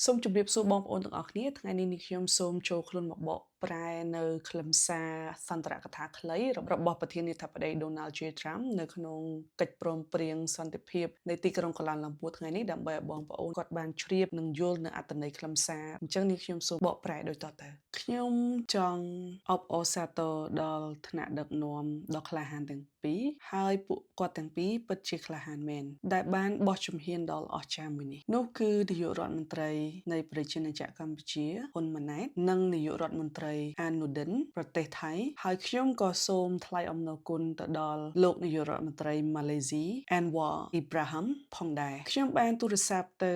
សូមជម្រាបសួរបងប្អូនទាំងអស់គ្នាថ្ងៃនេះខ្ញុំសូមចូលខ្លួនមកបកប្រែនៅខ្លឹមសារសន្ទរកថាខ្លីរបស់ប្រធានាធិបតី Donald J. Trump នៅក្នុងកិច្ចព្រមព្រៀងសន្តិភាពនៃទីក្រុងកូឡាឡាំពួរថ្ងៃនេះដើម្បីឲ្យបងប្អូនគាត់បានជ្រាបនិងយល់នៅអត្ថន័យខ្លឹមសារអញ្ចឹងនេះខ្ញុំសូមបកប្រែដូចតទៅខ្ញុំចង់អបអរសាទរដល់ថ្នាក់ដឹកនាំដ៏ក្លាហានទាំងពីរហើយពួកគាត់ទាំងពីរពិតជាក្លាហានមែនដែលបានបោះជំហានដ៏អស្ចារ្យមួយនេះនោះគឺនាយករដ្ឋមន្ត្រីនៃប្រជាណាចក្រកម្ពុជាហ៊ុនម៉ាណែតនិងនាយករដ្ឋមន្ត្រីអាន នូឌិនប្រទេសថៃហើយខ្ញុំក៏សូមថ្លែងអំណរគុណទៅដល់លោកនាយករដ្ឋមន្ត្រីម៉ាឡេស៊ី Anwar Ibrahim ផងដែរខ្ញុំបានទូរស័ព្ទទៅ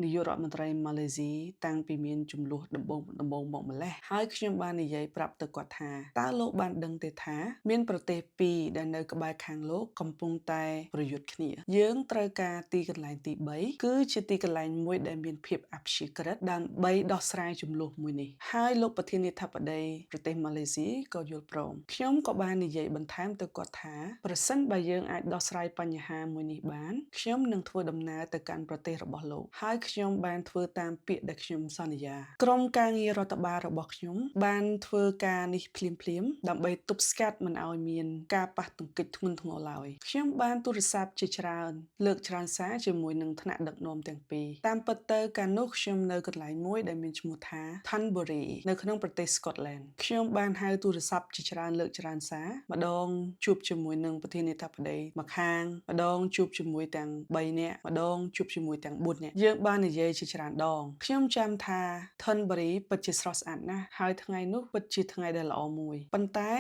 នាយករដ្ឋមន្ត្រីម៉ាឡេស៊ីតាំងពីមានចំនួនដំបូងមកម្លេះហើយខ្ញុំបាននិយាយប្រាប់ទៅគាត់ថាតើលោកបានដឹងទេថាមានប្រទេសពីរដែលនៅក្បែរខាងលោកកំពុងតែប្រយុទ្ធគ្នាយើងត្រូវការទីកន្លែងទី3គឺជាទីកន្លែងមួយដែលមានភាពអព្យាក្រឹតដើម្បីដោះស្រាយចំនួនមួយនេះហើយលោកប្រធានាធិបតីប្រទេសម៉ាឡេស៊ីក៏យល់ព្រមខ្ញុំក៏បាននិយាយបន្ថែមទៅគាត់ថាប្រសិនបើយើងអាចដោះស្រាយបញ្ហាមួយនេះបានខ្ញុំនឹងធ្វើដំណើរទៅកាន់ប្រទេសរបស់លោកហើយខ្ញុំបានធ្វើតាមពាក្យដែលខ្ញុំសន្យាក្រុមការងាររដ្ឋបាលរបស់ខ្ញុំបានធ្វើការនេះភ្លាមៗដើម្បីទប់ស្កាត់មិនឲ្យមានការប៉ះទង្គិចធ្ងន់ធ្ងរឡើយខ្ញុំបានទូរស័ព្ទជាច្រើនលើកច្រើនសារជាមួយនឹងថ្នាក់ដឹកនាំទាំងពីរតាមពិតទៅកាលនោះខ្ញុំនៅកន្លែងមួយដែលមានឈ្មោះថា Thunbury នៅក្នុងប្រទេស Scotland ខ្ញុំបានហៅទូរស័ព្ទជាច្រើនលើកច្រើនសារម្ដងជួបជាមួយនឹងប្រធានាធិបតីម្ខាងម្ដងជួបជាមួយទាំង3នាក់ម្ដងជួបជាមួយទាំង4នាក់យើងបាននិយាយជាច្រើនដងខ្ញុំចាំថា Thunbury ពិតជាស្រស់ស្អាតណាស់ហើយថ្ងៃនោះពិតជាថ្ងៃដែលល្អមួយប៉ុន្តែ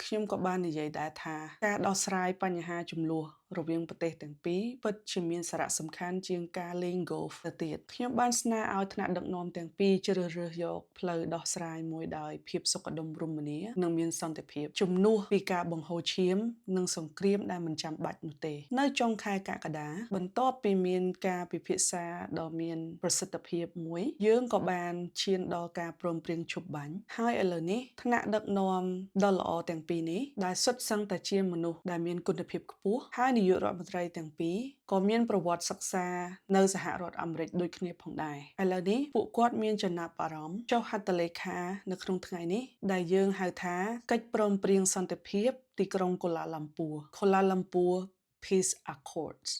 ខ្ញុំក៏បាននិយាយដែរថាការដោះស្រាយបញ្ហាចំនួនរវាងប្រទេសទាំងពីរពិតជាមានសារៈសំខាន់ជាងការលេង golf ទៅទៀតខ្ញុំបានស្នើឲ្យថ្នាក់ដឹកនាំទាំងពីរជ្រើសរើសយកផ្លូវដោះស្រាយមួយដោយភាពសុខដុមរមនានិងមានសន្តិភាពជំនួសពីការបង្ហូរឈាមនិងសង្គ្រាមដែលមិនចាំបាច់នោះទេនៅចុងខែកក្កដាបន្ទាប់ពីមានការពិភាក្សាដ៏មានប្រសិទ្ធភាពមួយយើងក៏បានឈានដល់ការព្រមព្រៀងឈប់បាញ់ហើយឥឡូវនេះថ្នាក់ដឹកនាំដ៏ល្អទាំងពីរនេះដែលសុទ្ធសឹងតែជាមនុស្សដែលមានគុណភាពខ្ពស់ហើយនាយករដ្ឋមន្ត្រីទាំងពីរក៏មានប្រវត្តិសិក្សានៅសហរដ្ឋអាមេរិកដូចគ្នាផងដែរឥឡូវនេះពួកគាត់មានចំណាប់អារម្មណ៍ចុះហត្ថលេខានៅក្នុងថ្ងៃនេះដែលយើងហៅថាកិច្ចព្រមព្រៀងសន្តិភាពទីក្រុងកូឡាឡាំពួរ Peace Accords